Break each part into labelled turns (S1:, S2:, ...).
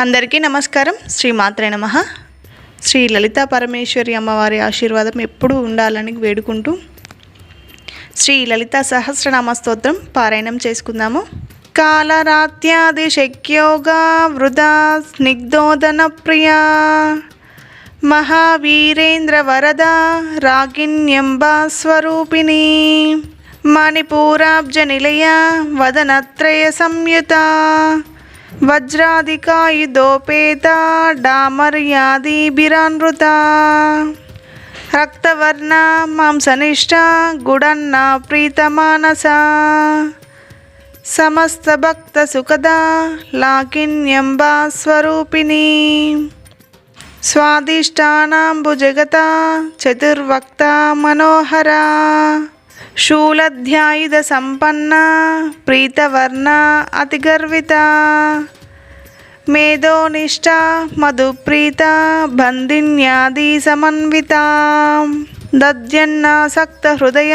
S1: అందరికీ నమస్కారం. శ్రీ మాత్రే నమః. శ్రీ లలితా పరమేశ్వరి అమ్మవారి ఆశీర్వాదం ఎప్పుడూ ఉండాలని వేడుకుంటూ శ్రీ లలితా సహస్రనామ స్తోత్రం పారాయణం చేసుకుందాము. కాలరాత్యాది శక్యోగా వృధా స్నిగ్ధోదన ప్రియా మహావీరేంద్ర వరద రాగిణ్యంబా స్వరూపిణి మణిపూరాబ్జ నిలయ వదనత్రయ సంయుత వజ్రాదికాయుధోపేత డామర్యాదిభిరాన్వృత రక్తవర్ణ మాంసనిష్ట గుడన్న ప్రీతమానస సమస్త భక్త సుఖద లాకిన్యంబా స్వరూపిణి స్వాదిష్టానాంబుజగత చతుర్వక్త మనోహర శూలధ్యాయుధ సంపన్న ప్రీతవర్ణ అతిగర్విత మేధోనిష్ట మధుప్రీత బంధిన్యాది సమన్విత దద్యన్నాసక్త హృదయ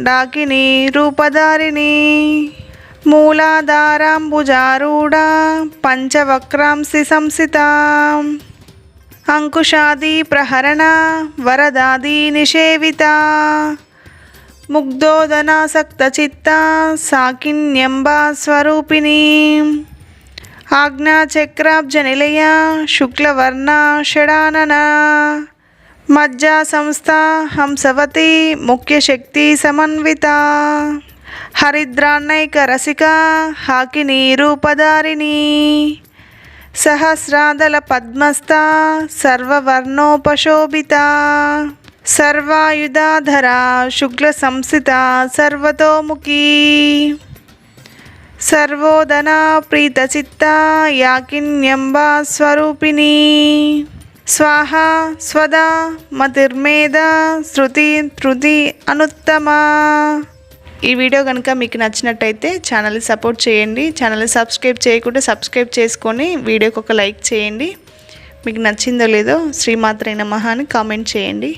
S1: డాకిని రూపధారిణి మూలాధారాంబుజారూఢ పంచవక్రాంసి సంసిత అంకుశాది ప్రహరణ వరదాది నిషేవిత ముగ్ధోదనాసక్త చిత్త సాకిన్యంబా స్వరూపిణి ఆజ్ఞాచక్రాబ్జ నిలయ శుక్లవర్ణ షడానన మజ్జా సంస్థ హంసవతి ముఖ్యశక్తి సమన్విత హరిద్రాన్నైక రసిక హాకిని రూపధారిణి సహస్రాదల పద్మస్థ సర్వవర్ణోపశోభిత సర్వాయుధాధర శుక్ల సంస్థిత సర్వతోముఖీ సర్వోదన ప్రీతచిత్త యాకిన్యంబా స్వరూపిణి స్వాహ స్వదా మతిర్మేధ శృతి ధృతి అనుత్తమ. ఈ వీడియో కనుక మీకు నచ్చినట్టయితే ఛానల్ని సపోర్ట్ చేయండి. ఛానల్ని సబ్స్క్రైబ్ చేయకుంటే సబ్స్క్రైబ్ చేసుకొని వీడియోకి ఒక లైక్ చేయండి. మీకు నచ్చిందో లేదో శ్రీమాత్రే నమః అని కామెంట్ చేయండి.